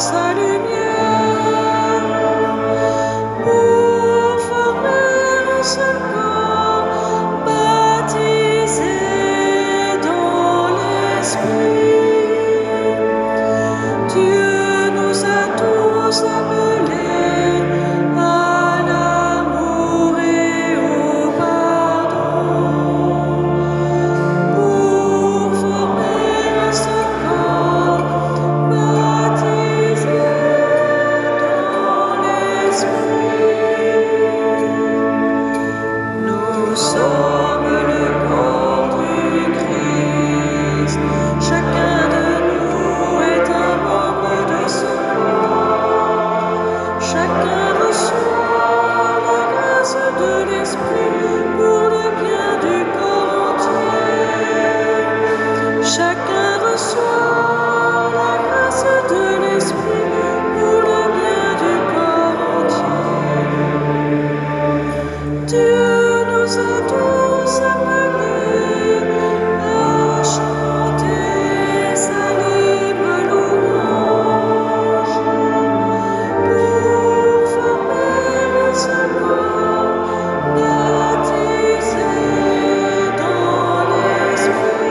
sa lumière pour former un seul corps baptisé dans l'Esprit. Dieu nous a tous appelés à l'amour et au pardon pour former un seul corps baptisé dans l'Esprit. Nous sommes le corps du Christ. Chacun de nous est un membre de ce corps. Chacun reçoit la grâce de l'Esprit pour le bien du corps entier. Chacun reçoit la grâce de l'Esprit pour le bien du corps entier. Dieu nous a tous appelés à chanter sa libre louange pour former un seul corps baptisé dans l'Esprit.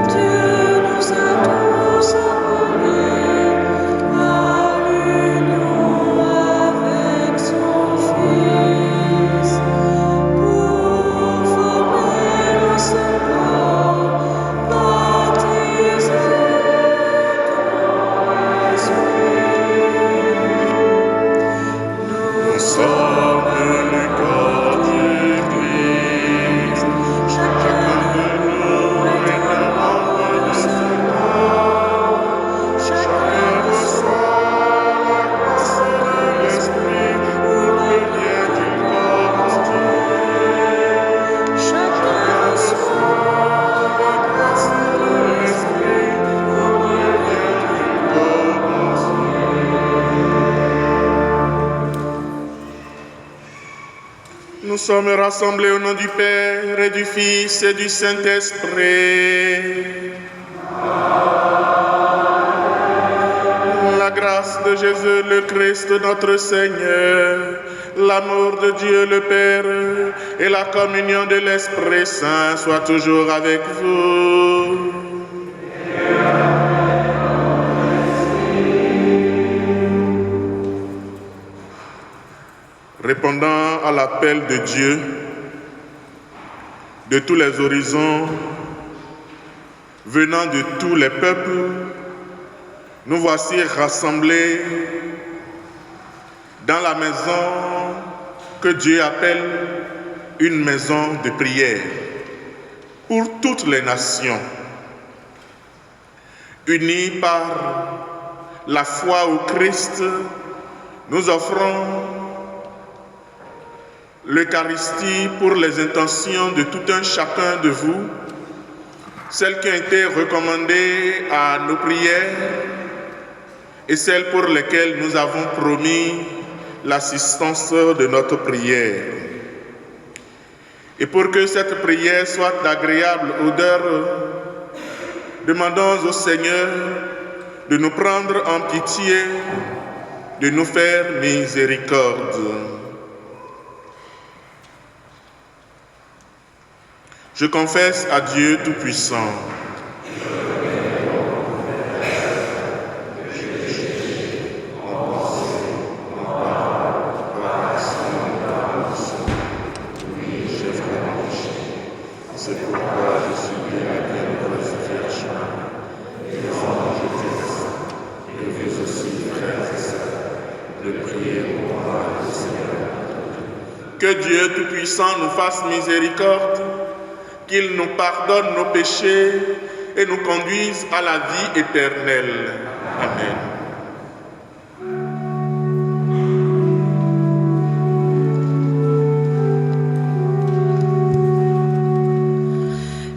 Dieu nous a tous appelés à l'union avec son Fils pour former un seul corps baptisé dans l'Esprit. Nous sommes le corps du Christ. Chacun de nous est un membre de ce corps. Chacun reçoit la grâce de l'Esprit pour le bien du corps entier. Chacun reçoit la grâce de l'Esprit pour le bien du corps entier. Nous sommes rassemblés au nom du Père et du Fils et du Saint-Esprit. La grâce de Jésus le Christ notre Seigneur, l'amour de Dieu le Père et la communion de l'Esprit Saint soient toujours avec vous. Répondant à l'appel de Dieu de tous les horizons, venant de tous les peuples, nous voici rassemblés dans la maison que Dieu appelle une maison de prière pour toutes les nations, unis par la foi au Christ. Nous offrons l'Eucharistie pour les intentions de tout un chacun de vous, celles qui ont été recommandées à nos prières et celles pour lesquelles nous avons promis l'assistance de notre prière. Et pour que cette prière soit d'agréable odeur, demandons au Seigneur de nous prendre en pitié, de nous faire miséricorde. Je confesse à Dieu Tout-Puissant. C'est pourquoi je supplie la bienheureuse Vierge Marie, et les anges célestes, et vous aussi, frères et sœurs, de prier pour moi, le Seigneur. Que Dieu Tout-Puissant nous fasse miséricorde, qu'il nous pardonne nos péchés et nous conduise à la vie éternelle. Amen.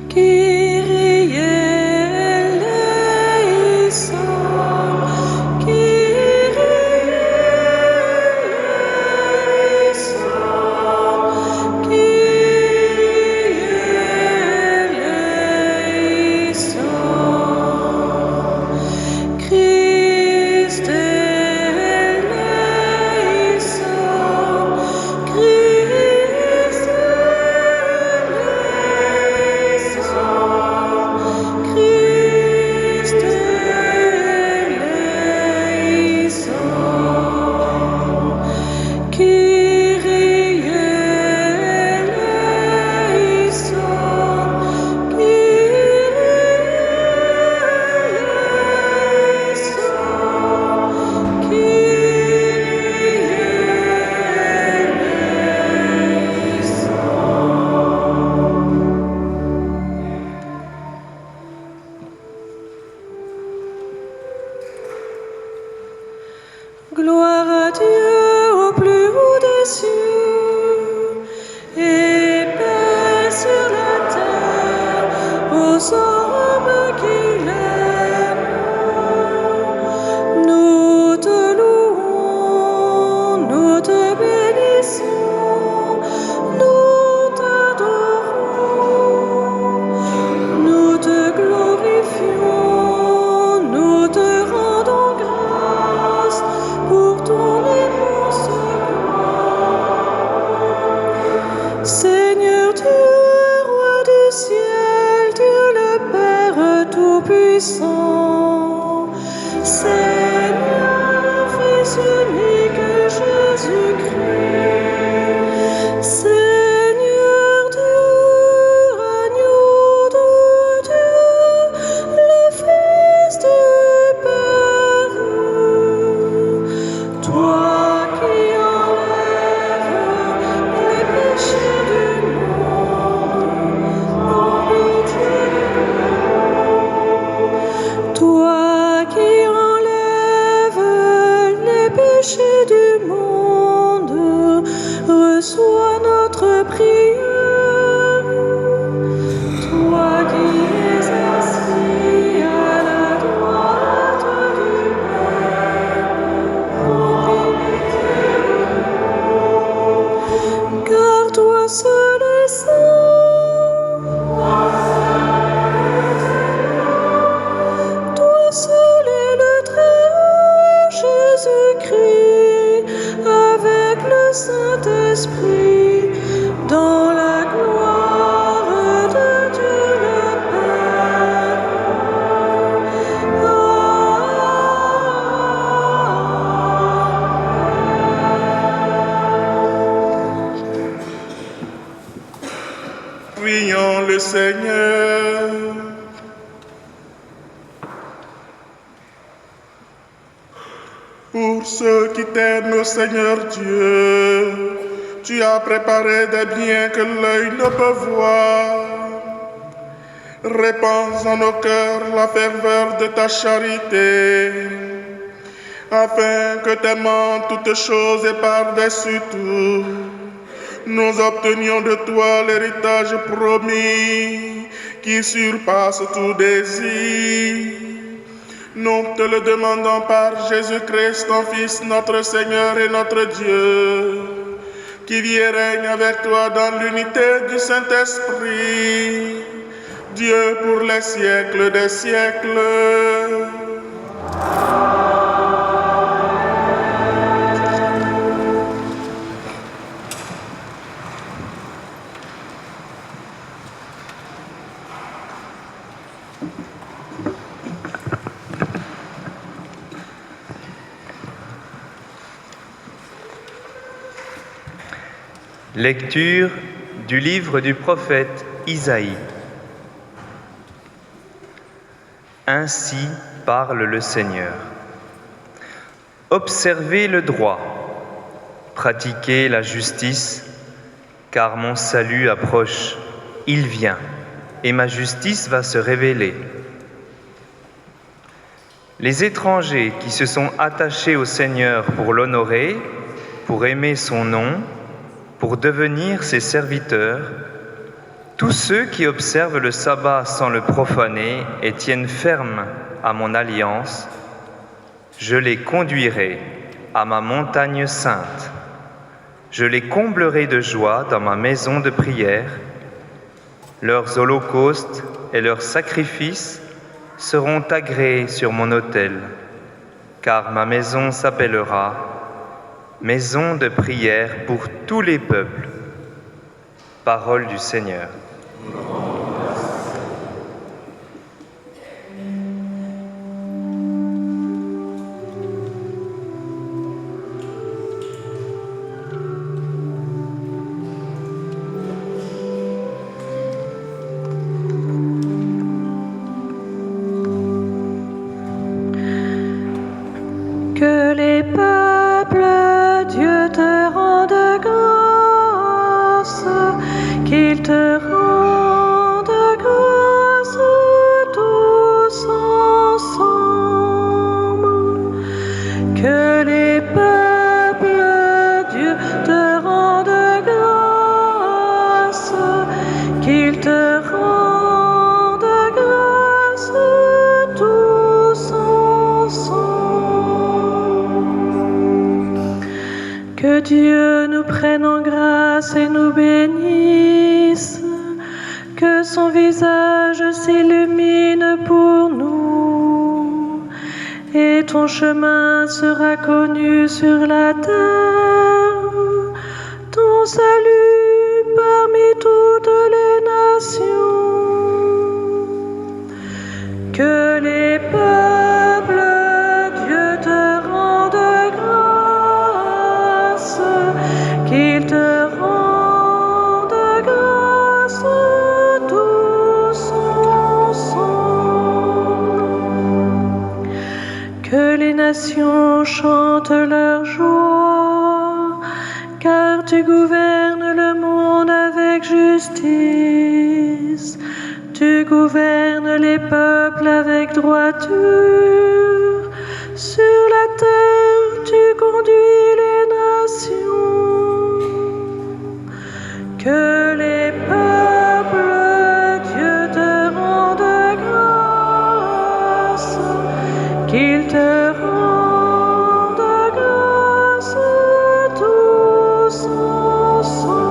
Kyrie Gloire à Dieu au plus haut des cieux, et paix sur la terre aux hommes qui l'aiment. Nous te louons, nous te bénissons, nous t'adorons, nous te glorifions, nous te rendons grâce pour ton immense gloire. Seigneur Dieu, roi du ciel, Dieu le Père Tout-Puissant, Seigneur, Fils unique Jésus-Christ, Seigneur Dieu, agneau de Dieu, le Fils du Père, toi qui enlèves les péchés du monde, en pitié de nous. Toi qui enlèves les péchés du monde, reçois notre prière. Toi qui es assis à la droite du Père, remplis pitié de nous. Car toi seul est saint, toi seul est le Très-Haut Jésus-Christ, avec le Saint-Esprit, dans la gloire de Dieu le Père. Prions le Seigneur. Pour ceux qui t'aiment, ô Seigneur Dieu, tu as préparé des biens que l'œil ne peut voir. Répands en nos cœurs la ferveur de ta charité, afin que t'aimant toutes choses et par-dessus tout, nous obtenions de toi l'héritage promis qui surpasse tout désir. Nous te le demandons par Jésus-Christ, ton Fils, notre Seigneur et notre Dieu, qui vit et règne avec toi dans l'unité du Saint-Esprit, Dieu pour les siècles des siècles. Lecture du livre du prophète Isaïe. Ainsi parle le Seigneur. Observez le droit, pratiquez la justice, car mon salut approche, il vient, et ma justice va se révéler. Les étrangers qui se sont attachés au Seigneur pour l'honorer, pour aimer son nom, pour devenir ses serviteurs, tous ceux qui observent le sabbat sans le profaner et tiennent ferme à mon alliance, je les conduirai à ma montagne sainte. Je les comblerai de joie dans ma maison de prière. Leurs holocaustes et leurs sacrifices seront agréés sur mon autel, car ma maison s'appellera maison de prière pour tous les peuples. Parole du Seigneur. Que les peuples, Dieu te rende grâce, qu'il te rende Que Dieu nous prenne en grâce et nous bénisse, que son visage s'illumine pour nous, et ton chemin sera connu sur la terre, ton salut parmi toutes les nations. Que les peuples, Dieu te rende grâce, qu'il te rende grâce tous ensemble. Que les nations chantent leur joie, car tu gouvernes le monde avec justice. Tu gouvernes les peuples avec droiture. Sur la terre, tu conduis les nations. Que les peuples, Dieu te rende grâce, qu'il te rende grâce tous ensemble.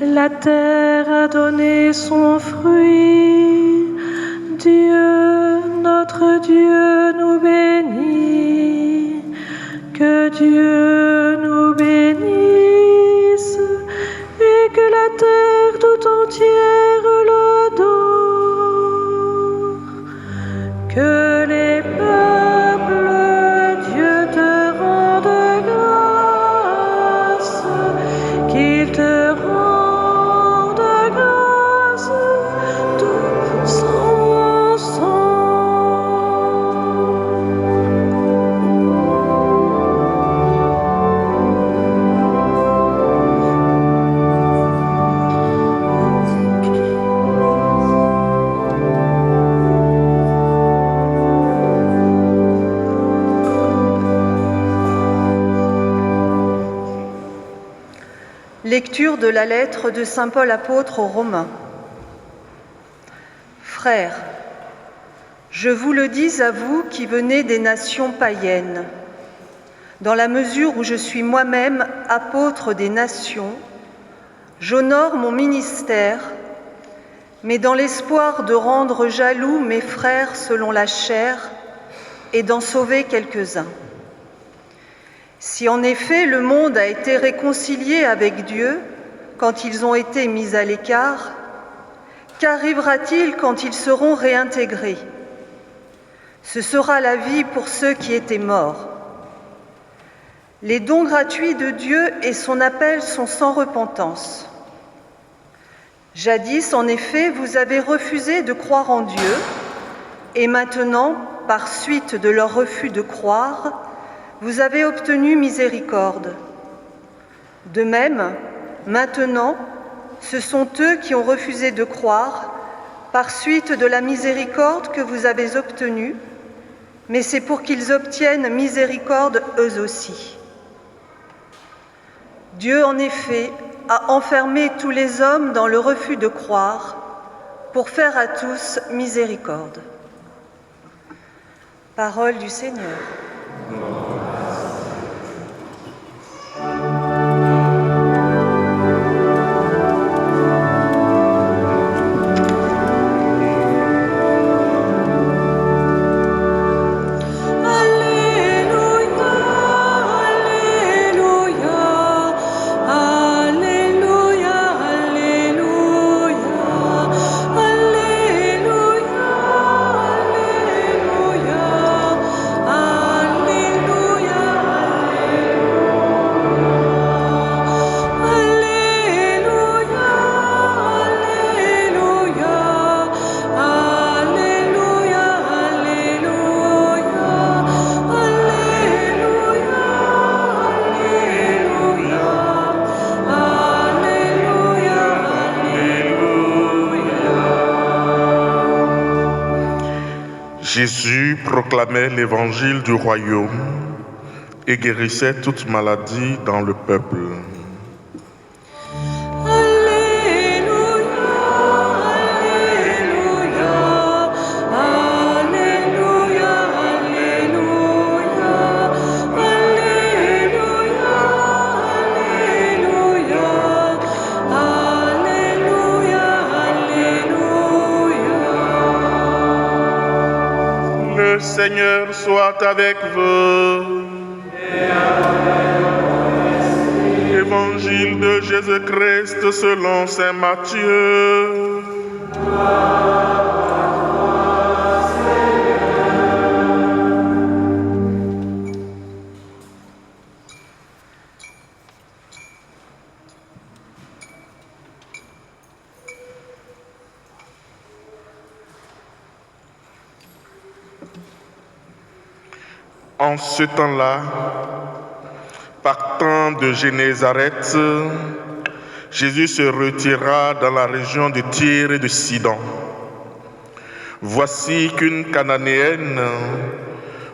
La terre a donné son fruit, Dieu, notre Dieu nous bénit. Que Dieu nous bénisse et que la terre tout entière l'adore. Que les peuples, Dieu te rende grâce, qu'il te rende grâce tous ensemble. Lecture de la lettre de saint Paul apôtre aux Romains. Frères, je vous le dis à vous qui venez des nations païennes, dans la mesure où je suis moi-même apôtre des nations, j'honore mon ministère, mais dans l'espoir de rendre jaloux mes frères selon la chair et d'en sauver quelques-uns. Si en effet le monde a été réconcilié avec Dieu quand ils ont été mis à l'écart, qu'arrivera-t-il quand ils seront réintégrés? Ce sera la vie pour ceux qui étaient morts. Les dons gratuits de Dieu et son appel sont sans repentance. Jadis, en effet, vous avez refusé de croire en Dieu, et maintenant, par suite de leur refus de croire, vous avez obtenu miséricorde. De même, maintenant, ce sont eux qui ont refusé de croire, par suite de la miséricorde que vous avez obtenue, mais c'est pour qu'ils obtiennent miséricorde eux aussi. Dieu, en effet, a enfermé tous les hommes dans le refus de croire, pour faire à tous miséricorde. Parole du Seigneur. Jésus proclamait l'évangile du royaume et guérissait toute maladie dans le peuple. Alléluia, Alléluia, Alléluia, Le Seigneur soit avec vous. Évangile de Jésus-Christ selon saint Matthieu. En ce temps-là, partant de Génézareth, Jésus se retira dans la région de Tyr et de Sidon. Voici qu'une Cananéenne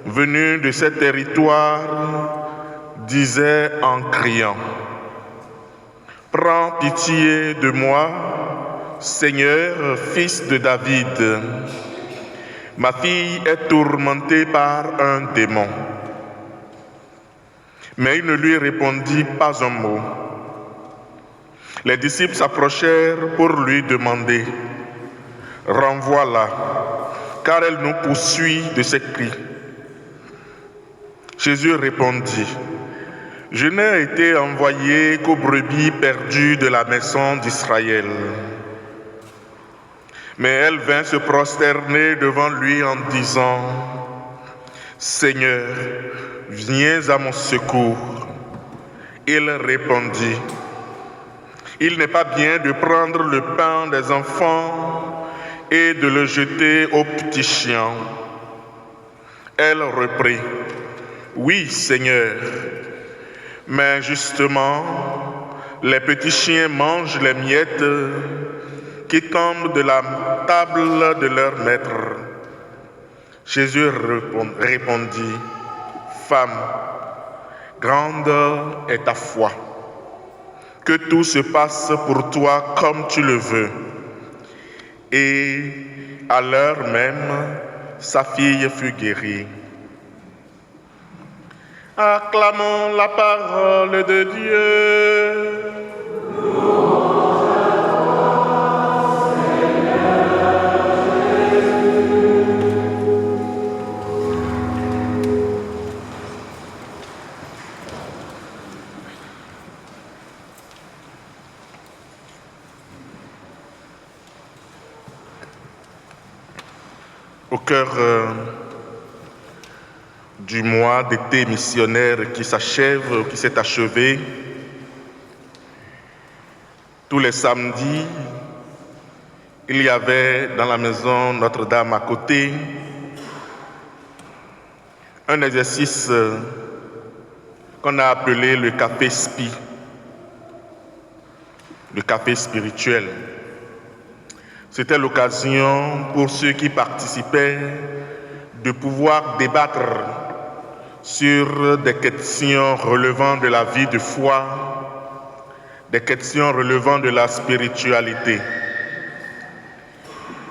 venue de ce territoire disait en criant: « Prends pitié de moi, Seigneur, fils de David. Ma fille est tourmentée par un démon. » Mais il ne lui répondit pas un mot. Les disciples s'approchèrent pour lui demander: « Renvoie-la, car elle nous poursuit de ses cris. » Jésus répondit: « Je n'ai été envoyé qu'aux brebis perdues de la maison d'Israël. » Mais elle vint se prosterner devant lui en disant: « Seigneur, viens à mon secours. » Il répondit: « Il n'est pas bien de prendre le pain des enfants et de le jeter aux petits chiens. » Elle reprit: « Oui, Seigneur, mais justement, les petits chiens mangent les miettes qui tombent de la table de leur maître. » Jésus répondit: « Femme, grande est ta foi. Que tout se passe pour toi comme tu le veux. » Et à l'heure même, sa fille fut guérie. Acclamons la parole de Dieu. Au cœur du mois d'été missionnaire qui s'achève, qui s'est achevé, tous les samedis, il y avait dans la maison Notre-Dame à côté un exercice qu'on a appelé le café spi, le café spirituel. C'était l'occasion pour ceux qui participaient de pouvoir débattre sur des questions relevant de la vie de foi, des questions relevant de la spiritualité.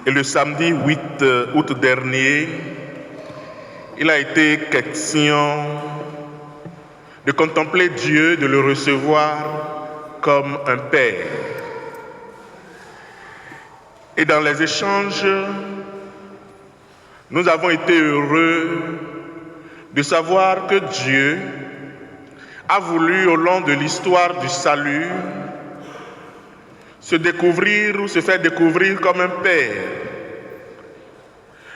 Et le samedi 8 août dernier, il a été question de contempler Dieu, de le recevoir comme un Père. Et dans les échanges, nous avons été heureux de savoir que Dieu a voulu, au long de l'histoire du salut, se découvrir ou se faire découvrir comme un Père.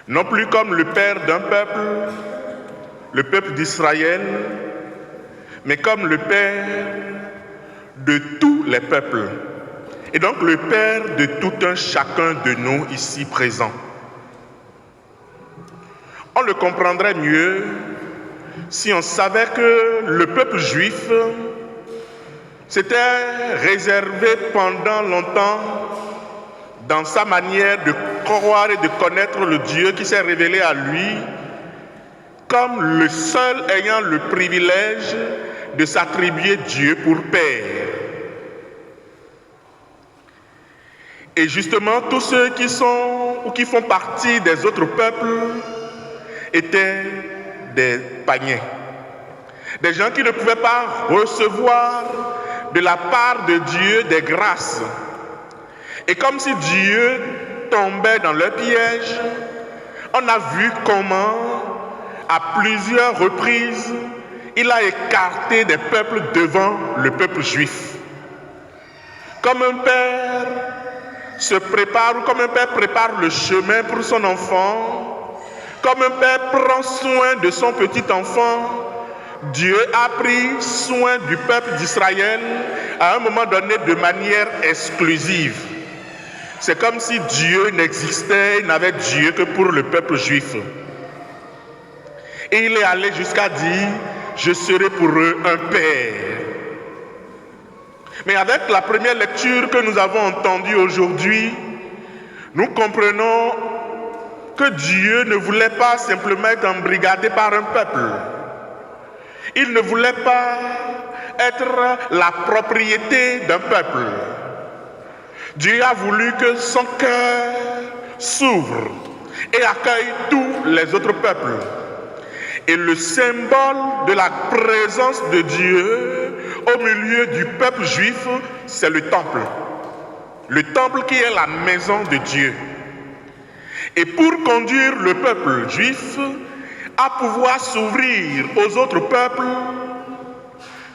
Non plus comme le Père d'un peuple, le peuple d'Israël, mais comme le Père de tous les peuples. Et donc le Père de tout un chacun de nous ici présents. On le comprendrait mieux si on savait que le peuple juif s'était réservé pendant longtemps dans sa manière de croire et de connaître le Dieu qui s'est révélé à lui comme le seul ayant le privilège de s'attribuer Dieu pour Père. Et justement, tous ceux qui sont ou qui font partie des autres peuples étaient des païens. Des gens qui ne pouvaient pas recevoir de la part de Dieu des grâces. Et comme si Dieu tombait dans leur piège, on a vu comment à plusieurs reprises, il a écarté des peuples devant le peuple juif. Comme un père se prépare, ou comme un père prépare le chemin pour son enfant, comme un père prend soin de son petit enfant, Dieu a pris soin du peuple d'Israël à un moment donné de manière exclusive. C'est comme si Dieu n'existait, il n'avait Dieu que pour le peuple juif. Et il est allé jusqu'à dire, je serai pour eux un père. Mais avec la première lecture que nous avons entendue aujourd'hui, nous comprenons que Dieu ne voulait pas simplement être embrigadé par un peuple. Il ne voulait pas être la propriété d'un peuple. Dieu a voulu que son cœur s'ouvre et accueille tous les autres peuples. Et le symbole de la présence de Dieu au milieu du peuple juif, c'est le temple. Le temple qui est la maison de Dieu. Et pour conduire le peuple juif à pouvoir s'ouvrir aux autres peuples,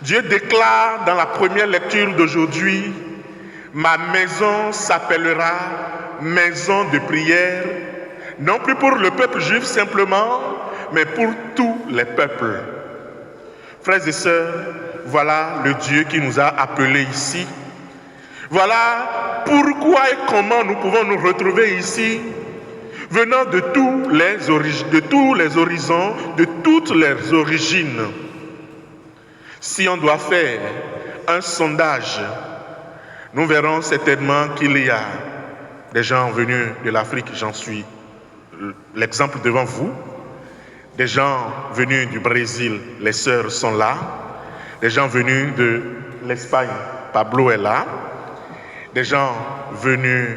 Dieu déclare dans la première lecture d'aujourd'hui, « Ma maison s'appellera maison de prière, non plus pour le peuple juif simplement, mais pour tous les peuples. » Frères et sœurs, voilà le Dieu qui nous a appelés ici. Voilà pourquoi et comment nous pouvons nous retrouver ici, venant de tous les horizons, de toutes les origines. Si on doit faire un sondage, nous verrons certainement qu'il y a des gens venus de l'Afrique, j'en suis l'exemple devant vous. Des gens venus du Brésil, les sœurs sont là. Des gens venus de l'Espagne, Pablo est là. Des gens venus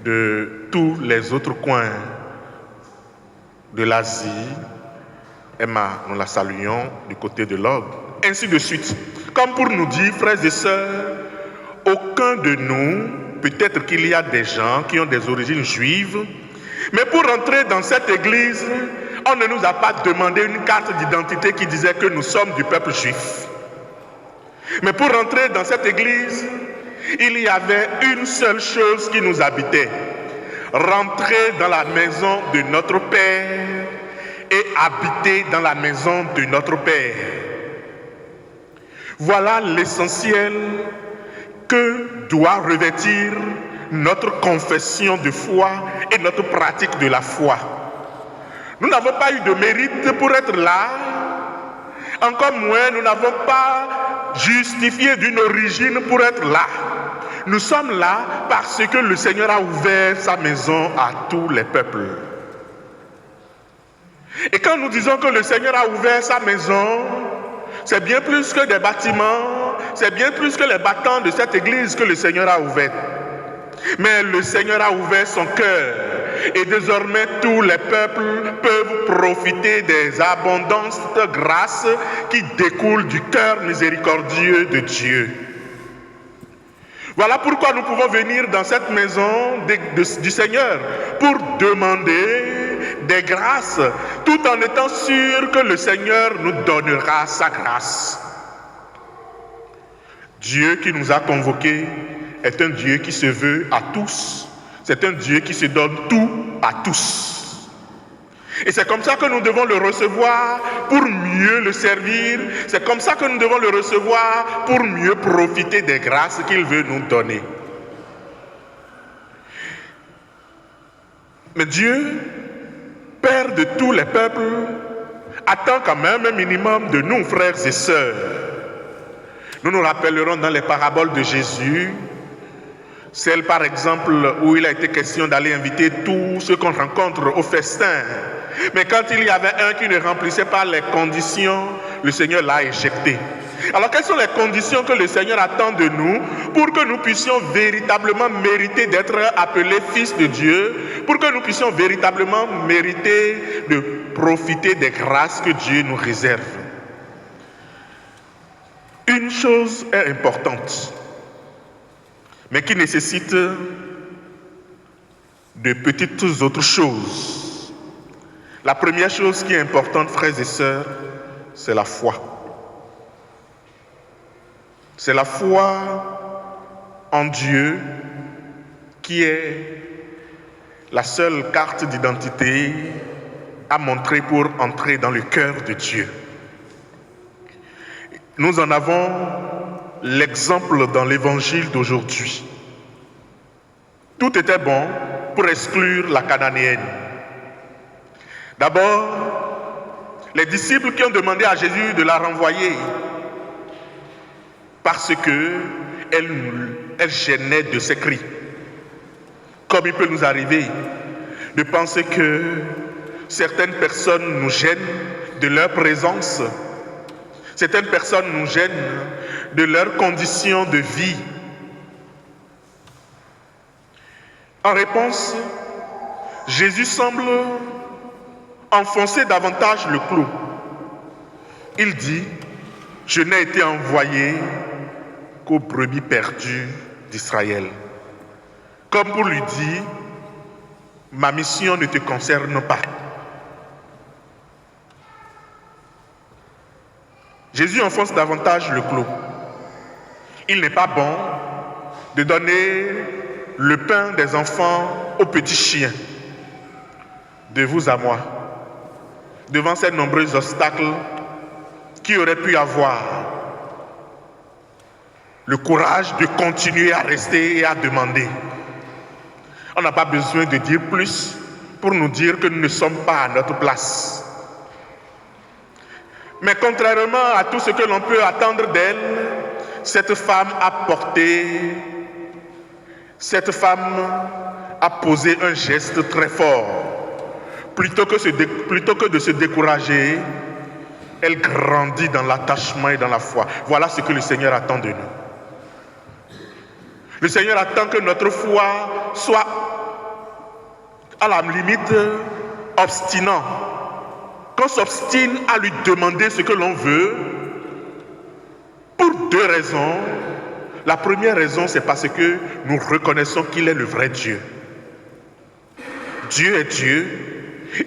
de tous les autres coins de l'Asie. Emma, nous la saluons du côté de l'Orgue. Ainsi de suite. Comme pour nous dire, frères et sœurs, aucun de nous, peut-être qu'il y a des gens qui ont des origines juives, mais pour entrer dans cette église, on ne nous a pas demandé une carte d'identité qui disait que nous sommes du peuple juif. Mais pour entrer dans cette église, il y avait une seule chose qui nous habitait. Rentrer dans la maison de notre Père et habiter dans la maison de notre Père. Voilà l'essentiel que doit revêtir notre confession de foi et notre pratique de la foi. Nous n'avons pas eu de mérite pour être là, encore moins nous n'avons pas justifié d'une origine pour être là. Nous sommes là parce que le Seigneur a ouvert sa maison à tous les peuples. Et quand nous disons que le Seigneur a ouvert sa maison, c'est bien plus que des bâtiments, c'est bien plus que les battants de cette église que le Seigneur a ouvert. Mais le Seigneur a ouvert son cœur et désormais tous les peuples peuvent profiter des abondances de grâce qui découlent du cœur miséricordieux de Dieu. Voilà pourquoi nous pouvons venir dans cette maison du Seigneur pour demander des grâces, tout en étant sûr que le Seigneur nous donnera sa grâce. Dieu qui nous a convoqués est un Dieu qui se veut à tous. C'est un Dieu qui se donne tout à tous. Et c'est comme ça que nous devons le recevoir pour mieux le servir. C'est comme ça que nous devons le recevoir pour mieux profiter des grâces qu'il veut nous donner. Mais Dieu, Père de tous les peuples, attend quand même un minimum de nous, frères et sœurs. Nous nous rappellerons dans les paraboles de Jésus, celle par exemple où il a été question d'aller inviter tous ceux qu'on rencontre au festin. Mais quand il y avait un qui ne remplissait pas les conditions, le Seigneur l'a éjecté. Alors quelles sont les conditions que le Seigneur attend de nous pour que nous puissions véritablement mériter d'être appelés fils de Dieu, pour que nous puissions véritablement mériter de profiter des grâces que Dieu nous réserve? Une chose est importante, mais qui nécessite de petites autres choses. La première chose qui est importante, frères et sœurs, c'est la foi. C'est la foi en Dieu qui est la seule carte d'identité à montrer pour entrer dans le cœur de Dieu. Nous en avons l'exemple dans l'évangile d'aujourd'hui. Tout était bon pour exclure la Cananéenne. D'abord, les disciples qui ont demandé à Jésus de la renvoyer parce qu'elle gênait de ses cris. Comme il peut nous arriver de penser que certaines personnes nous gênent de leur présence, certaines personnes nous gênent de leurs conditions de vie. En réponse, Jésus semble enfoncer davantage le clou. Il dit, « Je n'ai été envoyé qu'aux brebis perdues d'Israël. » Comme pour lui dire, « Ma mission ne te concerne pas. » Jésus enfonce davantage le clou. Il n'est pas bon de donner le pain des enfants aux petits chiens. De vous à moi, devant ces nombreux obstacles qui auraient pu avoir le courage de continuer à rester et à demander. On n'a pas besoin de dire plus pour nous dire que nous ne sommes pas à notre place. Mais contrairement à tout ce que l'on peut attendre d'elle, cette femme a posé un geste très fort. Plutôt que de se décourager, elle grandit dans l'attachement et dans la foi. Voilà ce que le Seigneur attend de nous. Le Seigneur attend que notre foi soit à la limite obstinant. Qu'on s'obstine à lui demander ce que l'on veut pour deux raisons. La première raison, c'est parce que nous reconnaissons qu'il est le vrai Dieu. Dieu est Dieu.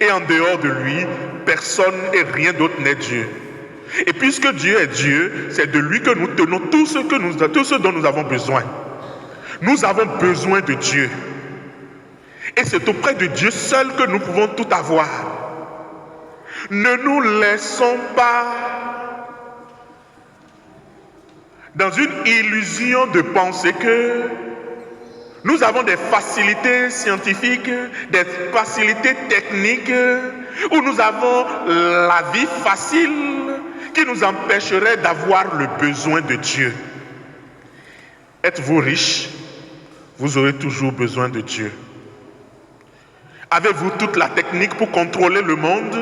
Et en dehors de lui, personne et rien d'autre n'est Dieu. Et puisque Dieu est Dieu, c'est de lui que nous tenons tout ce dont nous avons besoin. Nous avons besoin de Dieu. Et c'est auprès de Dieu seul que nous pouvons tout avoir. Ne nous laissons pas dans une illusion de penser que nous avons des facilités scientifiques, des facilités techniques, où nous avons la vie facile qui nous empêcherait d'avoir le besoin de Dieu. Êtes-vous riche? Vous aurez toujours besoin de Dieu. Avez-vous toute la technique pour contrôler le monde?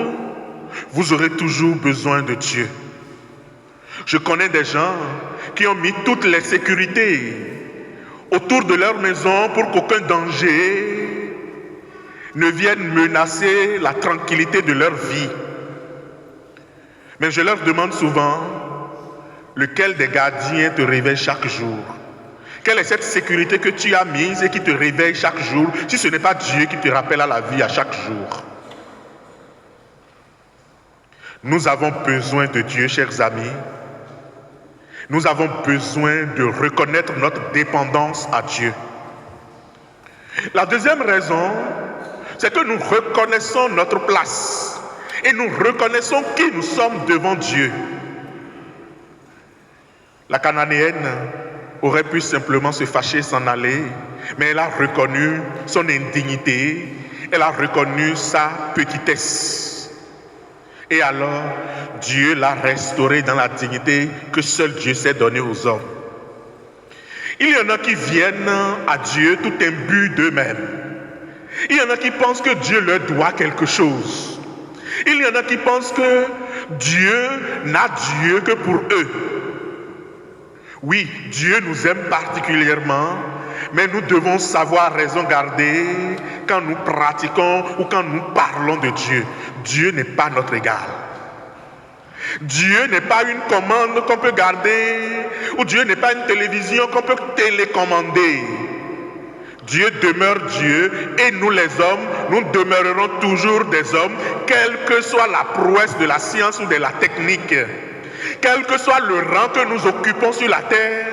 Vous aurez toujours besoin de Dieu. Je connais des gens qui ont mis toutes les sécurités autour de leur maison pour qu'aucun danger ne vienne menacer la tranquillité de leur vie. Mais je leur demande souvent, lequel des gardiens te réveille chaque jour? Quelle est cette sécurité que tu as mise et qui te réveille chaque jour, si ce n'est pas Dieu qui te rappelle à la vie à chaque jour? Nous avons besoin de Dieu, chers amis. Nous avons besoin de reconnaître notre dépendance à Dieu. La deuxième raison, c'est que nous reconnaissons notre place et nous reconnaissons qui nous sommes devant Dieu. La Cananéenne aurait pu simplement se fâcher et s'en aller, mais elle a reconnu son indignité, elle a reconnu sa petitesse. Et alors, Dieu l'a restaurée dans la dignité que seul Dieu sait donner aux hommes. Il y en a qui viennent à Dieu tout imbus d'eux-mêmes. Il y en a qui pensent que Dieu leur doit quelque chose. Il y en a qui pensent que Dieu n'a Dieu que pour eux. Oui, Dieu nous aime particulièrement, mais nous devons savoir raison garder quand nous pratiquons ou quand nous parlons de Dieu. Dieu n'est pas notre égal. Dieu n'est pas une commande qu'on peut garder, ou Dieu n'est pas une télévision qu'on peut télécommander. Dieu demeure Dieu et nous les hommes, nous demeurerons toujours des hommes, quelle que soit la prouesse de la science ou de la technique. Quel que soit le rang que nous occupons sur la terre,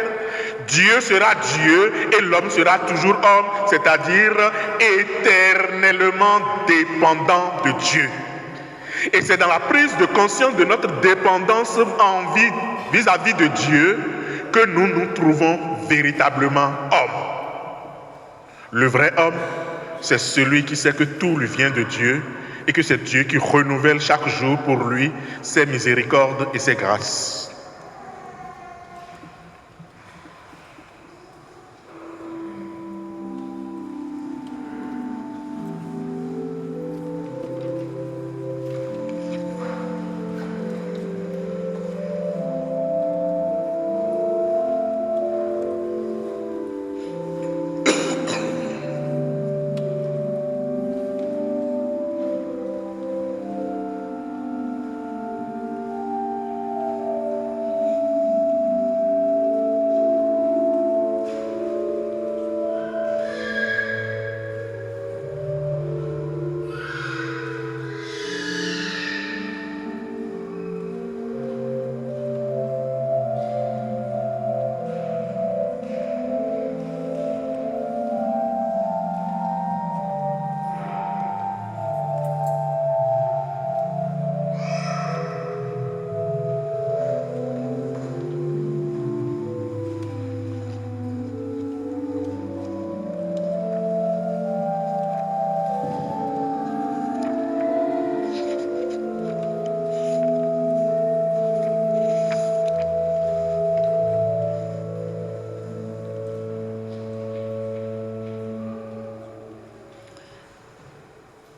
Dieu sera Dieu et l'homme sera toujours homme, c'est-à-dire éternellement dépendant de Dieu. Et c'est dans la prise de conscience de notre dépendance vis-à-vis de Dieu que nous nous trouvons véritablement hommes. Le vrai homme, c'est celui qui sait que tout lui vient de Dieu et que c'est Dieu qui renouvelle chaque jour pour lui ses miséricordes et ses grâces.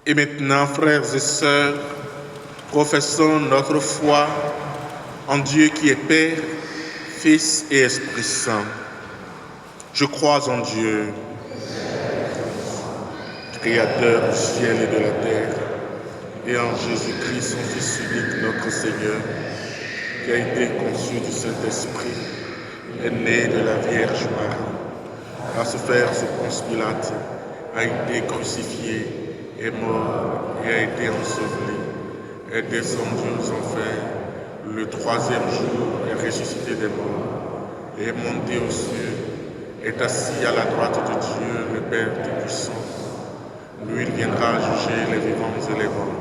Et maintenant, frères et sœurs, professons notre foi en Dieu qui est Père, Fils et Esprit Saint. Je crois en Dieu, Créateur du ciel et de la terre, et en Jésus-Christ, son Fils unique, notre Seigneur, qui a été conçu du Saint-Esprit, est né de la Vierge Marie, a souffert sous Ponce Pilate, a été crucifié, est mort et a été enseveli, est descendu aux enfers, le troisième jour est ressuscité des morts, est monté aux cieux, est assis à la droite de Dieu, le Père Tout-Puissant. Lui, il viendra juger les vivants et les morts.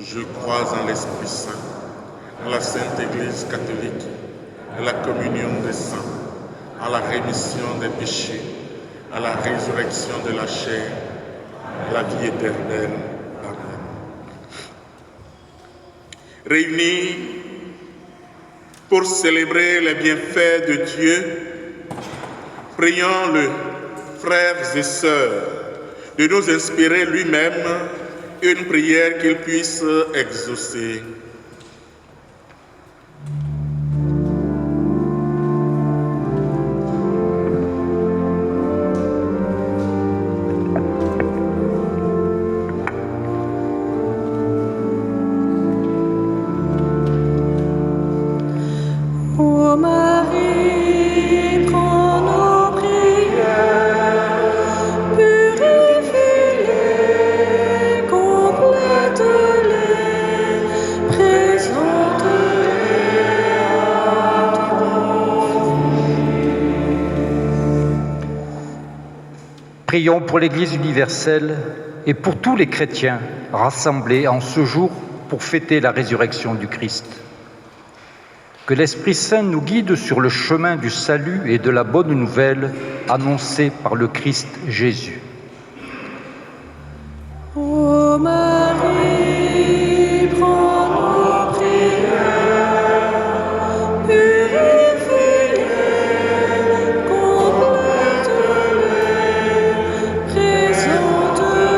Je crois en l'Esprit Saint, en la Sainte Église catholique, à la communion des saints, à la rémission des péchés, à la résurrection de la chair, à la vie éternelle. Amen. Réunis pour célébrer les bienfaits de Dieu, prions-le, frères et sœurs, de nous inspirer lui-même une prière qu'il puisse exaucer. Ô Marie, prends nos prières, purifie-les, complète-les, présente-les à ton Fils. Prions pour l'Église universelle et pour tous les chrétiens rassemblés en ce jour pour fêter la résurrection du Christ. Que l'Esprit Saint nous guide sur le chemin du salut et de la bonne nouvelle annoncée par le Christ Jésus. Ô Marie, prends nos prières, purifie-les, complète-les, présente-les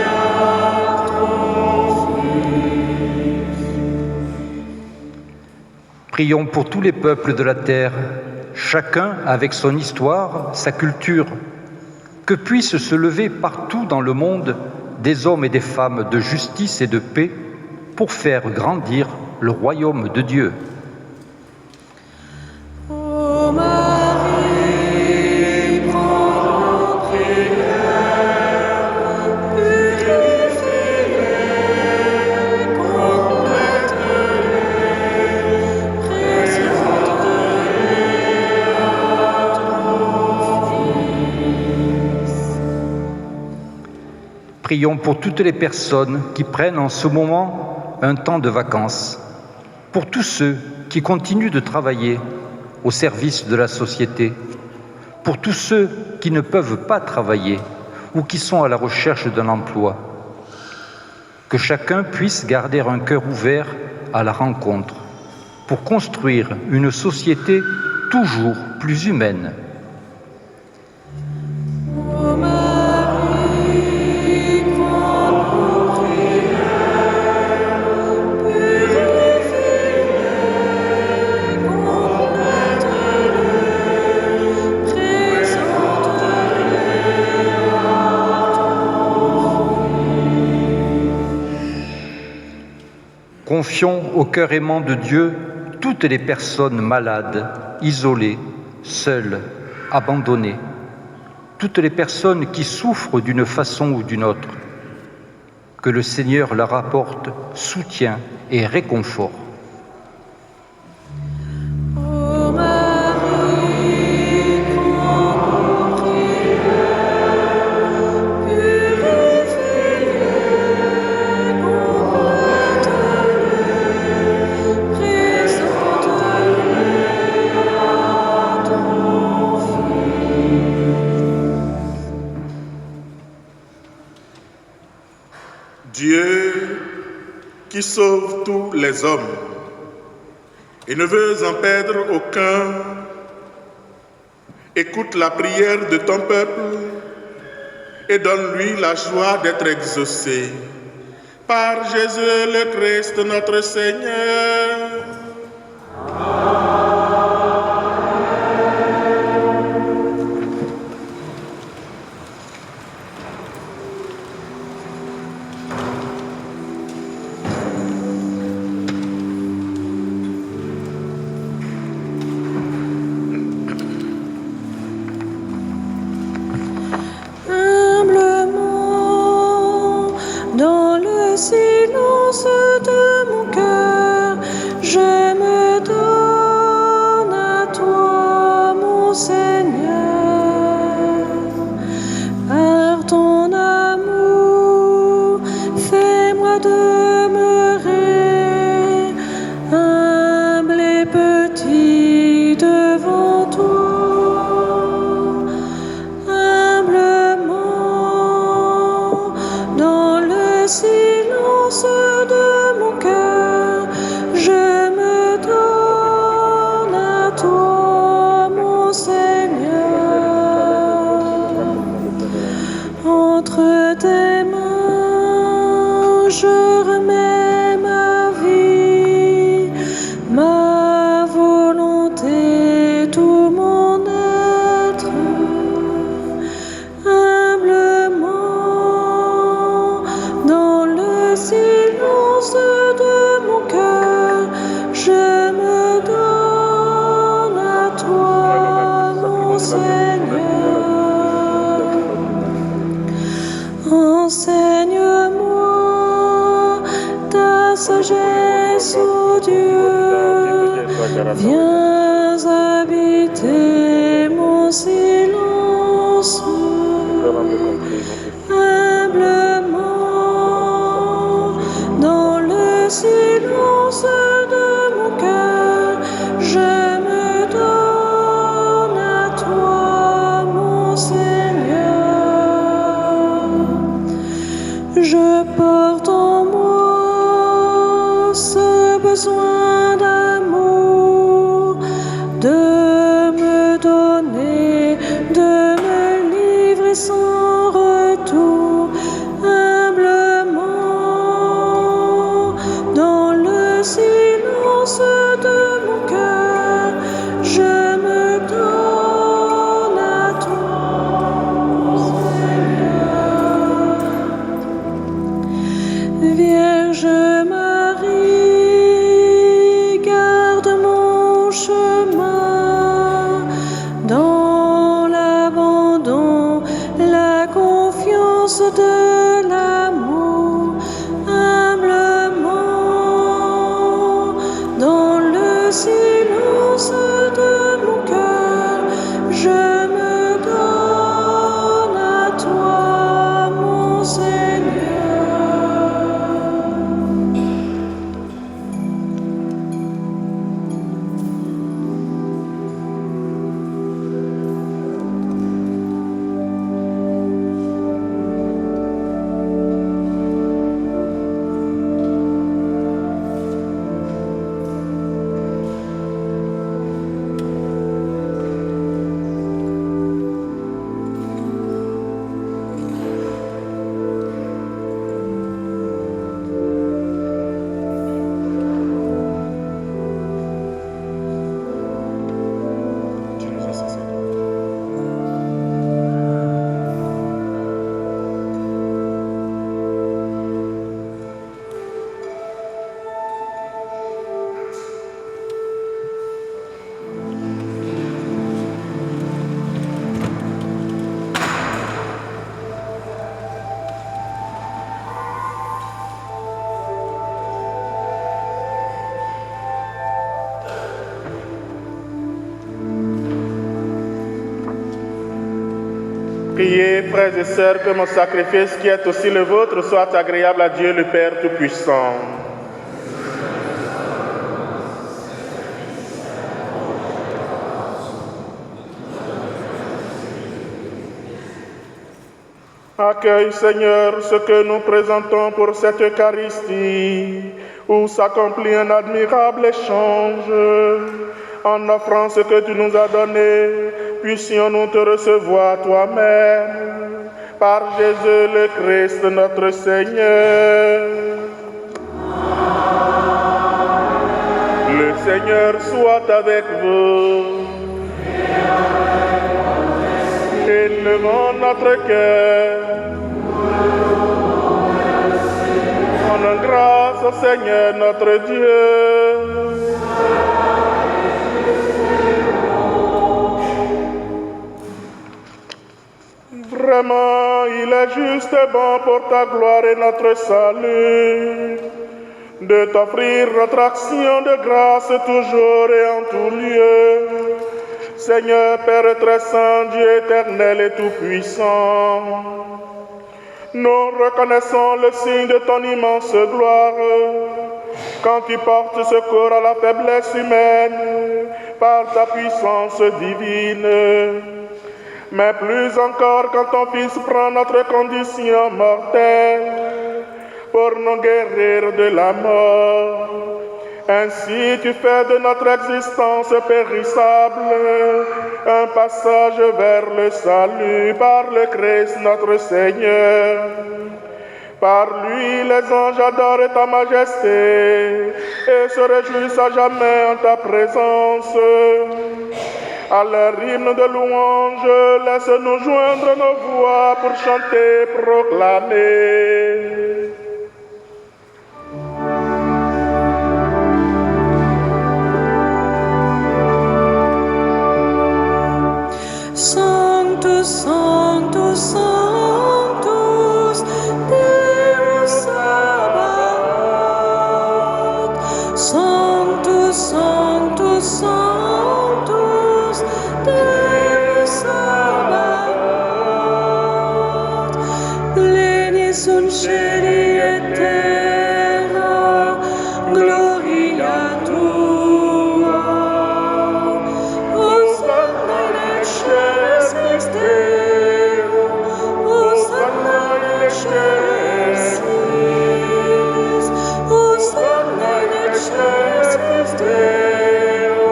à ton Fils. Prions pour tous les peuples de la terre, chacun avec son histoire, sa culture, que puissent se lever partout dans le monde des hommes et des femmes de justice et de paix pour faire grandir le royaume de Dieu. Ô Marie, prends nos prières, Prions pour toutes les personnes qui prennent en ce moment un temps de vacances, pour tous ceux qui continuent de travailler au service de la société, pour tous ceux qui ne peuvent pas travailler ou qui sont à la recherche d'un emploi. Que chacun puisse garder un cœur ouvert à la rencontre pour construire une société toujours plus humaine. Confions au cœur aimant de Dieu toutes les personnes malades, isolées, seules, abandonnées, toutes les personnes qui souffrent d'une façon ou d'une autre. Que le Seigneur leur apporte soutien et réconfort. Dieu qui sauve tous les hommes et ne veut en perdre aucun, écoute la prière de ton peuple et donne-lui la joie d'être exaucé. Par Jésus le Christ notre Seigneur. Silence de mon cœur, je me donne à toi, mon Seigneur. Par ton amour, fais-moi demeurer humble et petit devant toi, humblement dans le silence de mon cœur, je me donne à toi, mon Seigneur. Entre tes mains, je remets ma vie, ma volonté, tout mon être. Humblement, dans le silence de mon cœur, je me donne à toi, mon Seigneur. Enseigne-moi ta sagesse, ô Dieu, viens habiter mon silence. Humblement, dans le silence de mon cœur, je me donne à toi, mon Seigneur. Je porte en moi ce besoin d'amour, de me donner, de me livrer sans retour, humblement, dans le silence de mon cœur, je me donne à toi, Seigneur. Vierge Marie, garde mon chemin dans l'abandon, la Priez, frères et sœurs, que mon sacrifice, qui est aussi le vôtre, soit agréable à Dieu le Père Tout-Puissant. Accueille, Seigneur, ce que nous présentons pour cette Eucharistie, où s'accomplit un admirable échange. En offrant ce que tu nous as donné, puissions-nous te recevoir toi-même, par Jésus le Christ, notre Seigneur. Le Seigneur soit avec vous. Élevons notre cœur. Rendons grâce au Seigneur notre Dieu. Vraiment, il est juste et bon pour ta gloire et notre salut de t'offrir notre action de grâce toujours et en tout lieu. Seigneur Père très saint, Dieu éternel et tout-puissant, nous reconnaissons le signe de ton immense gloire quand tu portes secours à la faiblesse humaine par ta puissance divine. Mais plus encore quand ton Fils prend notre condition mortelle pour nous guérir de la mort. Ainsi tu fais de notre existence périssable un passage vers le salut par le Christ notre Seigneur. Par lui, les anges adorent ta majesté et se réjouissent à jamais en ta présence. À leur hymne de louange, laisse-nous joindre nos voix pour chanter, proclamer. Sanctus, Sanctus, Sanctus, Deus Sabaoth. Sanctus, Sanctus, Sanctus, Deus Sabaoth. Pleni sunt cieli et terra, gloria tua. Hosanna in excelsis Deo, Hosanna in excelsis, Hosanna in excelsis Deo,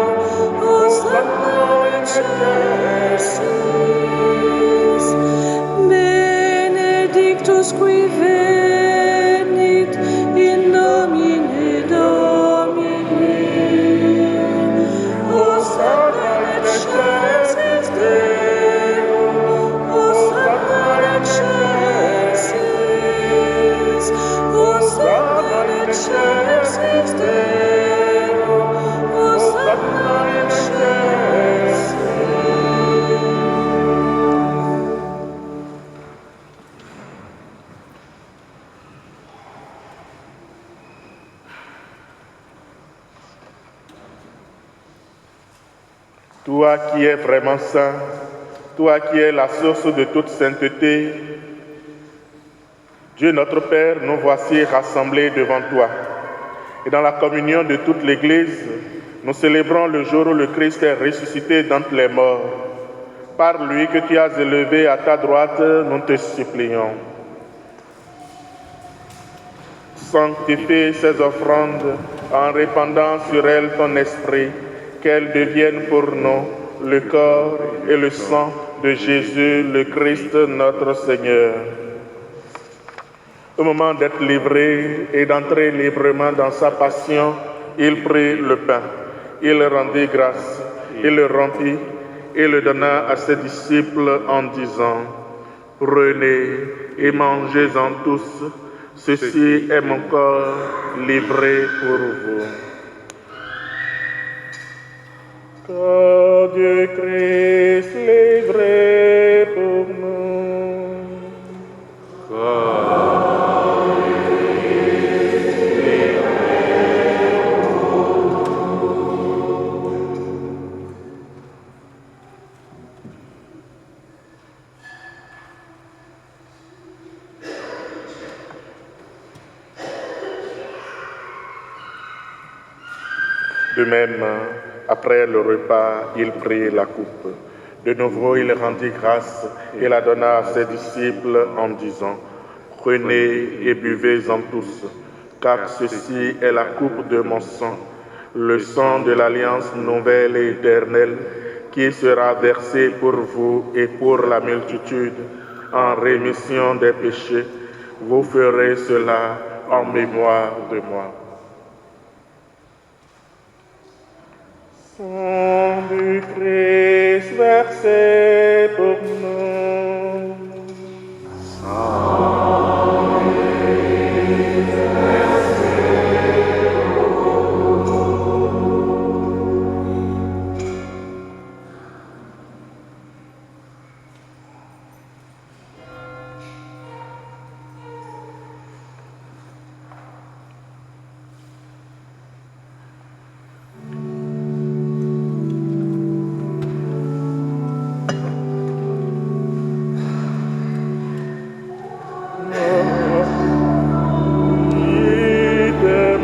Hosanna in excelsis. Benedictus qui venit in nomine Domini, Hosanna in excelsis Deo, Hosanna in excelsis, Hosanna in excelsis Deo, Hosanna in excelsis. Toi qui es vraiment saint, toi qui es la source de toute sainteté, Dieu notre Père, nous voici rassemblés devant toi. Et dans la communion de toute l'Église, nous célébrons le jour où le Christ est ressuscité d'entre les morts. Par lui que tu as élevé à ta droite, nous te supplions. Sanctifie ces offrandes en répandant sur elles ton esprit, qu'elles deviennent pour nous le corps et le sang de Jésus, le Christ, notre Seigneur. Au moment d'être livré et d'entrer librement dans sa passion, il prit le pain, il rendit grâce, il le rompit et le donna à ses disciples en disant: « Prenez et mangez-en tous, ceci est mon corps livré pour vous. » Corps du Christ livré pour nous. Corps du Christ livré pour nous. De même, après le repas, il prit la coupe. De nouveau, il rendit grâce et la donna à ses disciples en disant, « Prenez et buvez-en tous, car ceci est la coupe de mon sang, le sang de l'alliance nouvelle et éternelle, qui sera versé pour vous et pour la multitude en rémission des péchés. Vous ferez cela en mémoire de moi. » Sang du Christ versé pour nous. Sang du Christ versé pour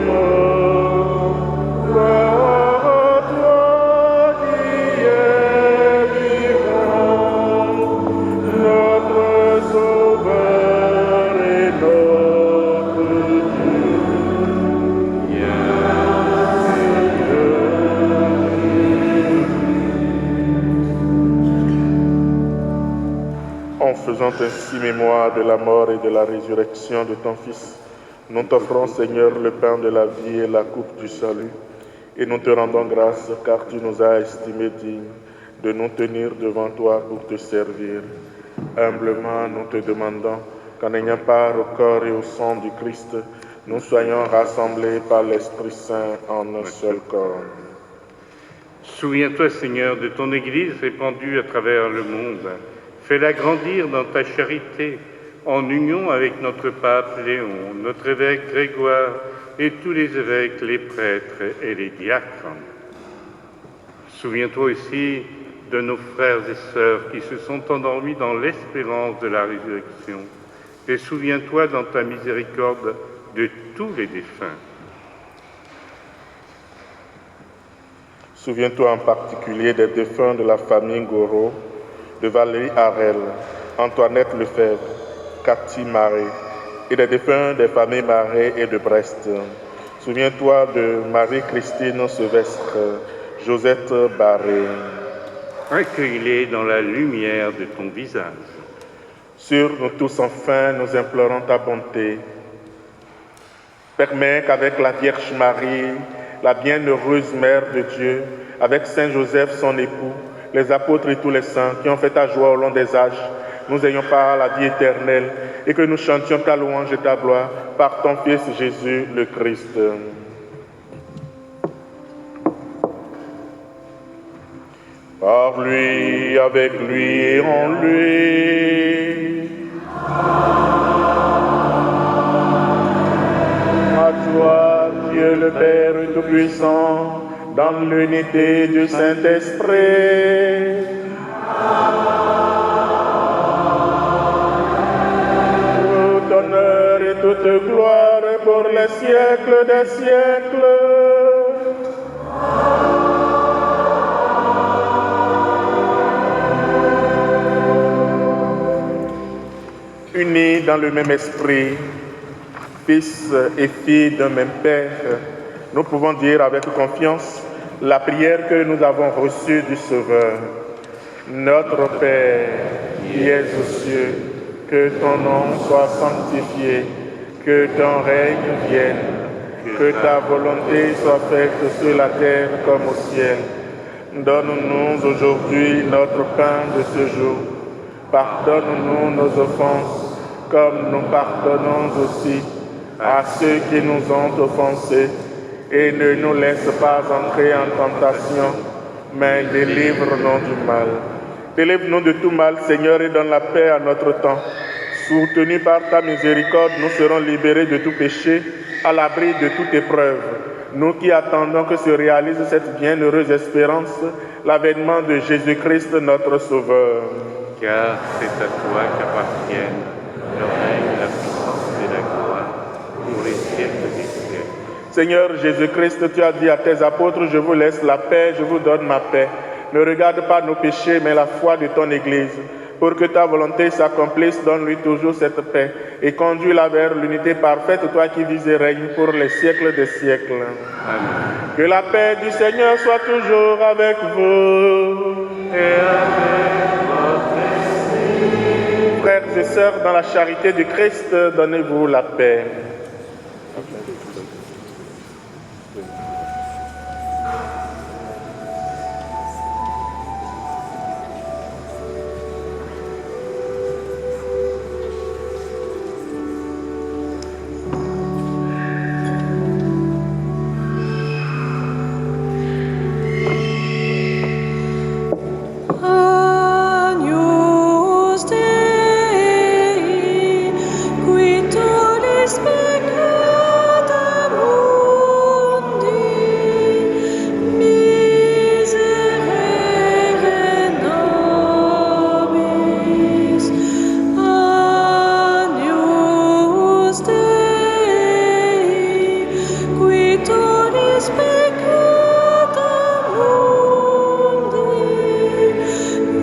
nous. Faisant ainsi mémoire de la mort et de la résurrection de ton Fils, nous t'offrons, Seigneur, le pain de la vie et la coupe du salut, et nous te rendons grâce car tu nous as estimés dignes de nous tenir devant toi pour te servir. Humblement, nous te demandons qu'en ayant part au corps et au sang du Christ, nous soyons rassemblés par l'Esprit Saint en un seul corps. Souviens-toi, Seigneur, de ton Église répandue à travers le monde. Fais-la grandir dans ta charité, en union avec notre pape Léon, notre évêque Grégoire et tous les évêques, les prêtres et les diacres. Souviens-toi aussi de nos frères et sœurs qui se sont endormis dans l'espérance de la résurrection. Et souviens-toi dans ta miséricorde de tous les défunts. Souviens-toi en particulier des défunts de la famille Gouraud, de Valérie Harel, Antoinette Lefebvre, Cathy Marais, et des défunts des familles Marais et de Brest. Souviens-toi de Marie-Christine Sylvestre, Josette Barré. Accueille-les dans la lumière de ton visage. Sur nous tous, enfin, nous implorons ta bonté. Permets qu'avec la Vierge Marie, la bienheureuse Mère de Dieu, avec Saint Joseph, son époux, les apôtres et tous les saints qui ont fait ta joie au long des âges, nous ayons part à la vie éternelle et que nous chantions ta louange et ta gloire par ton Fils Jésus le Christ. Par lui, avec lui et en lui. À toi, Dieu le Père Tout-Puissant, dans l'unité du Saint-Esprit. Tout honneur et toute gloire pour les siècles des siècles. Unis dans le même esprit, fils et filles d'un même Père, nous pouvons dire avec confiance la prière que nous avons reçue du Sauveur. Notre Père, qui es aux cieux, que ton nom soit sanctifié, que ton règne vienne, que ta volonté soit faite sur la terre comme au ciel. Donne-nous aujourd'hui notre pain de ce jour. Pardonne-nous nos offenses, comme nous pardonnons aussi à ceux qui nous ont offensés. Et ne nous laisse pas entrer en tentation, mais délivre-nous du mal. Délivre-nous de tout mal, Seigneur, et donne la paix à notre temps. Soutenus par ta miséricorde, nous serons libérés de tout péché, à l'abri de toute épreuve. Nous qui attendons que se réalise cette bienheureuse espérance, l'avènement de Jésus-Christ, notre Sauveur. Car c'est à toi qu'appartiennent le règne, la puissance et la gloire pour les siècles des siècles. Seigneur Jésus-Christ, tu as dit à tes apôtres, je vous laisse la paix, je vous donne ma paix. Ne regarde pas nos péchés, mais la foi de ton Église. Pour que ta volonté s'accomplisse, donne-lui toujours cette paix et conduis-la vers l'unité parfaite, toi qui vis et règnes pour les siècles des siècles. Amen. Que la paix du Seigneur soit toujours avec vous. Et avec votre esprit. Frères et sœurs, dans la charité du Christ, donnez-vous la paix. Agnus Dei, qui tollis peccata mundi, miserere nobis. Agnus Dei, qui tollis peccata mundi,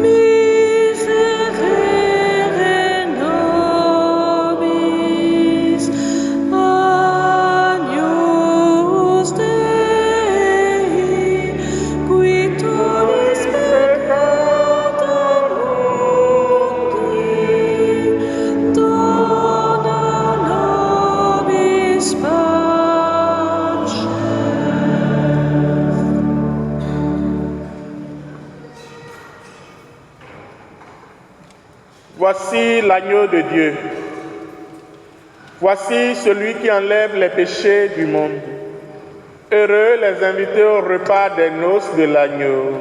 miserere nobis. Agnus Dei, qui tollis peccata mundi, dona nobis pace. Voici l'agneau de Dieu. Voici celui qui enlève les péchés du monde. Heureux les invités au repas des noces de l'agneau.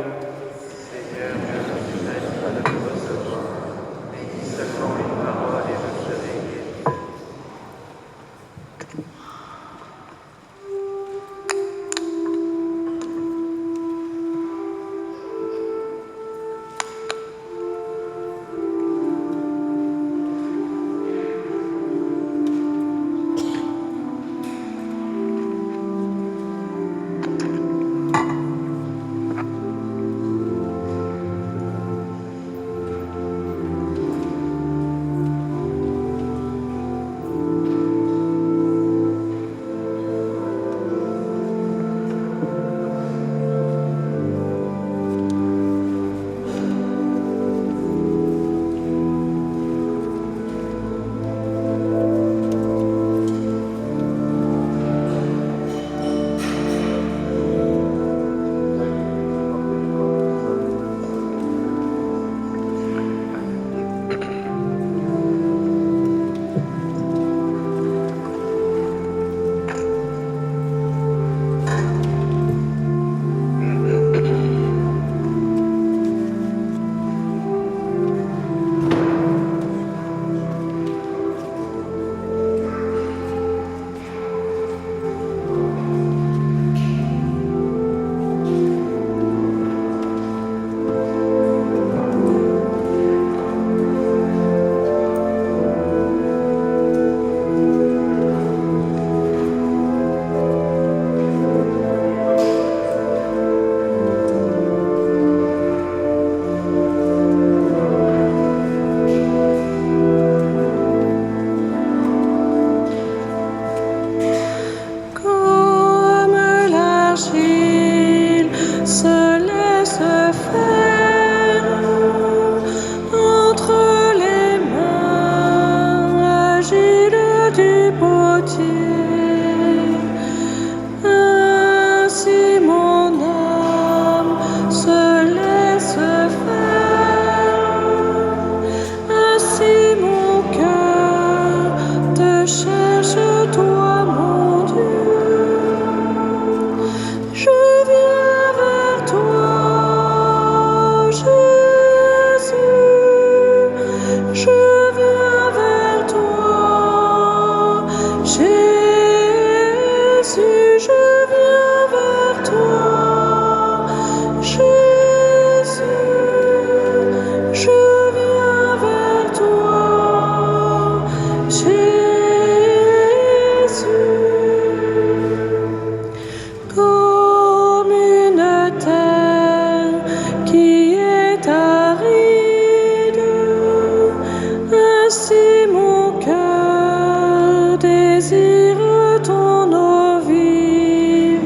désire ton eau vive.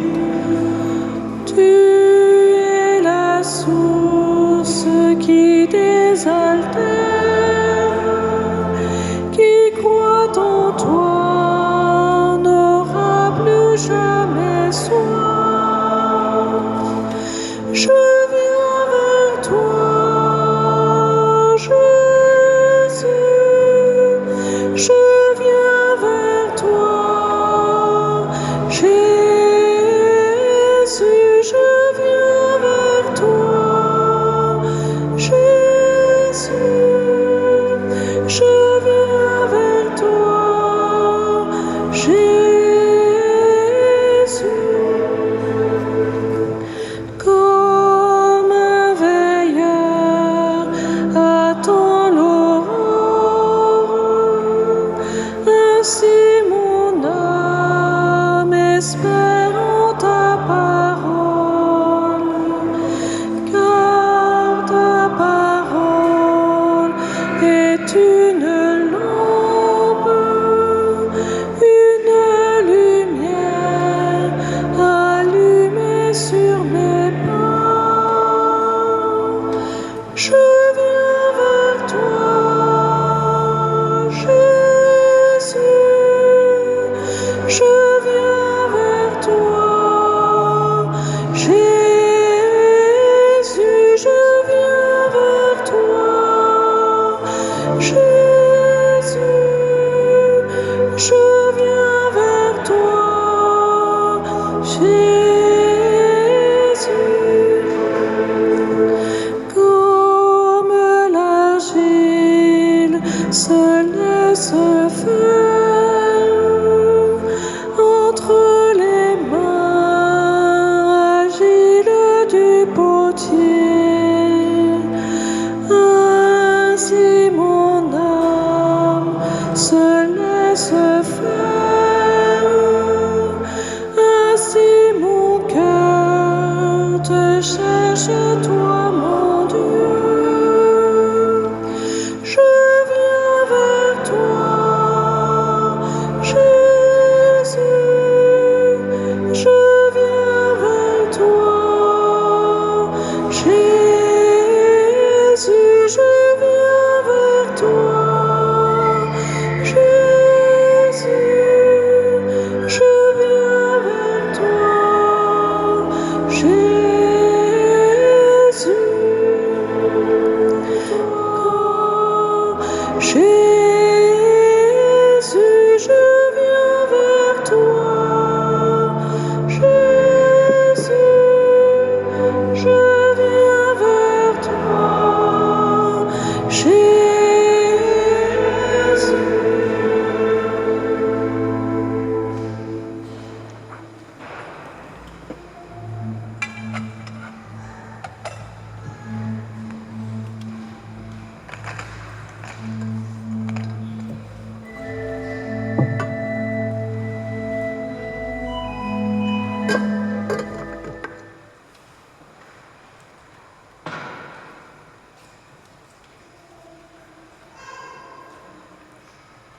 Tu es la source qui désaltère, qui croit en toi, n'aura plus jamais soif. Je viens vers toi, Jésus, je viens vers toi, Jésus, je viens vers toi, Jésus, je viens vers toi, Jésus. Comme un veilleur attend l'aurore, ainsi mon âme espère en ta parole, car ta parole est une lampe, une lumière allumée sur mes pas. Je viens vers toi, Jésus, je viens vers toi, Jésus, je viens vers toi, Jésus, je viens vers toi, Jésus. Comme l'argile se laisse faire entre les mains agiles du potier, ainsi mon âme se laisse faire, ainsi mon cœur te cherche, toi mon Dieu. Je viens vers toi, Jésus, je viens vers toi, Jésus, je viens vers toi, Jésus, je viens vers toi, Jésus, Jésus, je viens vers toi, Jésus, je viens vers toi, Jésus.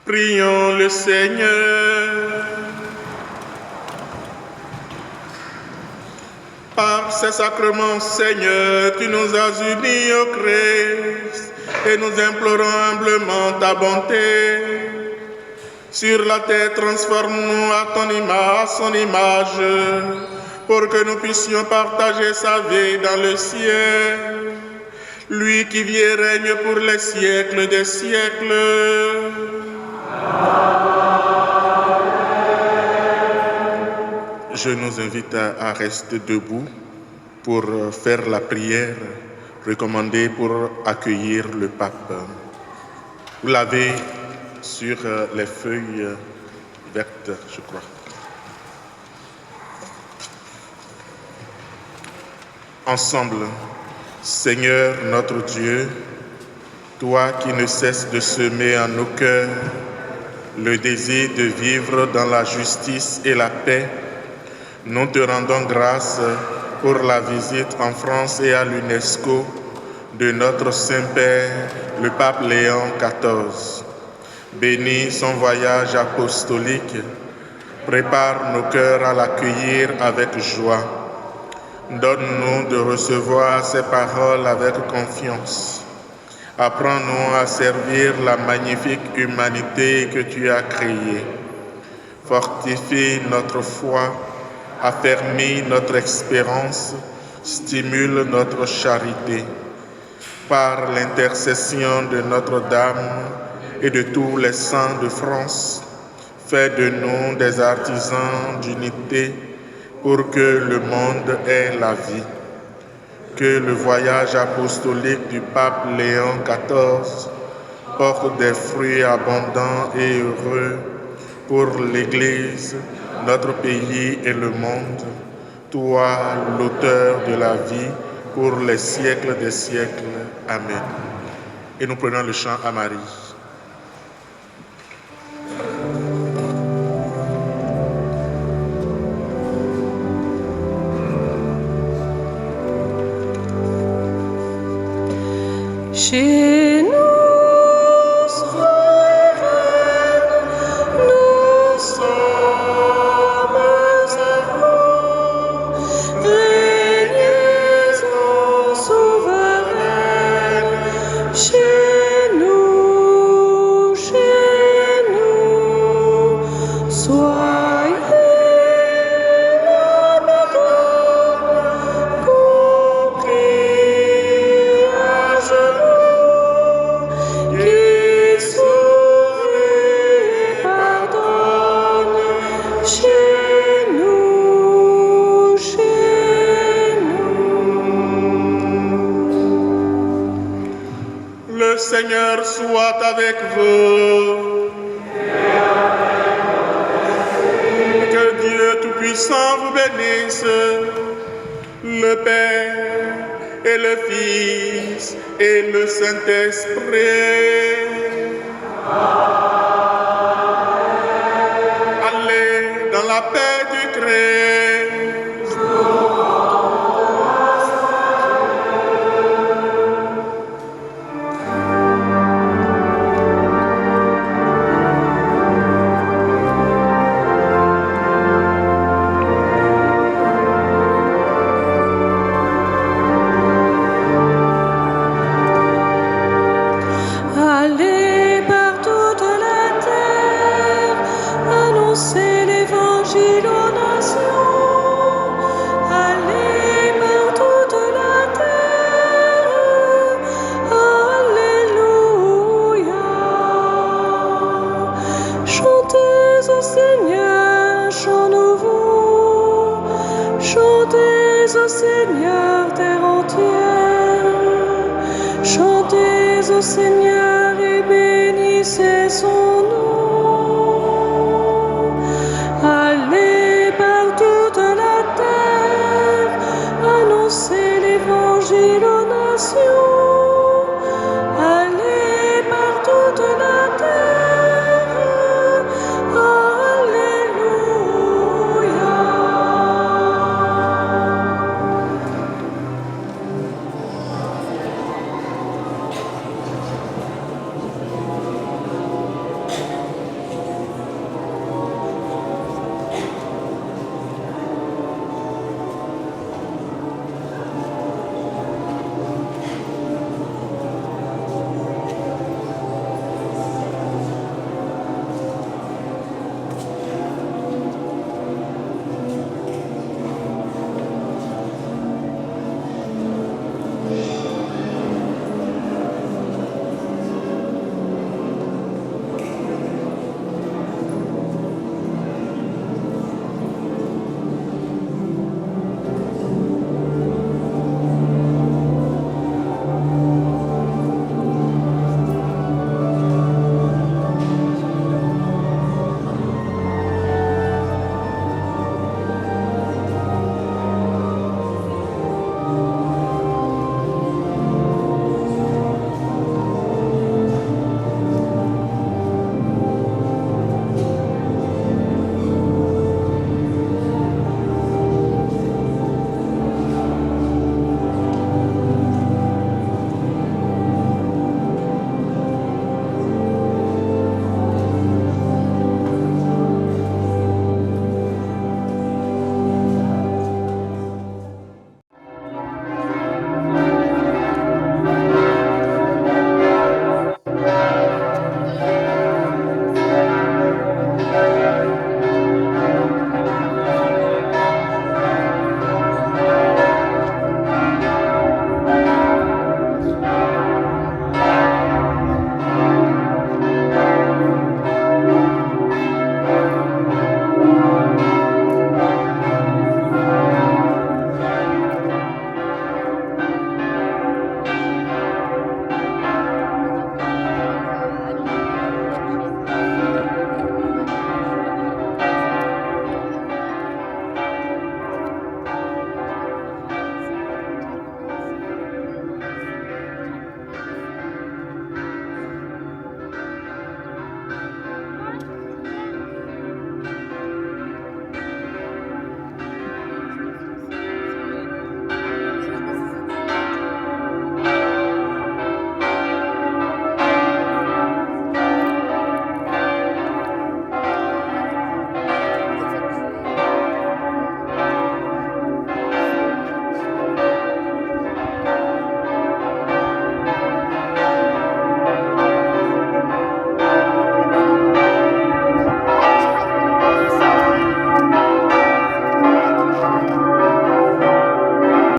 Prions le Seigneur. Par ces sacrements, Seigneur, tu nous as unis au Christ et nous implorons humblement ta bonté. Sur la terre, transforme-nous à son image, pour que nous puissions partager sa vie dans le ciel. Lui qui vit et règne pour les siècles des siècles. Je nous invite à rester debout pour faire la prière recommandée pour accueillir le pape. Vous l'avez sur les feuilles vertes, je crois. Ensemble, Seigneur notre Dieu, toi qui ne cesses de semer en nos cœurs le désir de vivre dans la justice et la paix, nous te rendons grâce pour la visite en France et à l'UNESCO de notre Saint-Père, le pape Léon XIV. Bénis son voyage apostolique Prépare nos cœurs à l'accueillir avec joie. Donne-nous de recevoir ces paroles avec confiance. Apprends-nous à servir la magnifique humanité que tu as créée. Fortifie notre foi, affermis notre espérance, stimule notre charité. Par l'intercession de Notre-Dame et de tous les saints de France, fais de nous des artisans d'unité pour que le monde ait la vie. Que le voyage apostolique du pape Léon XIV porte des fruits abondants et heureux pour l'Église, notre pays et le monde. Toi, l'auteur de la vie, pour les siècles des siècles. Amen. Et nous prenons le chant à Marie. Chez nous, souveraine, nous sommes heureux. Régnez en souveraine. Chez nous, soyez la Madone, compris à genoux, qui sourit et pardonne. Chez nous, Le Seigneur soit avec vous. Que Dieu Tout-Puissant vous bénisse, le Père et le Fils et le Saint-Esprit. Allez dans la paix du Christ. allez par toute la terre, annoncez l'évangile aux nations. Allez par toute la terre, alléluia. Chantez au Seigneur, chant nouveau. Chantez au Seigneur, terre entière. Chantez au Seigneur,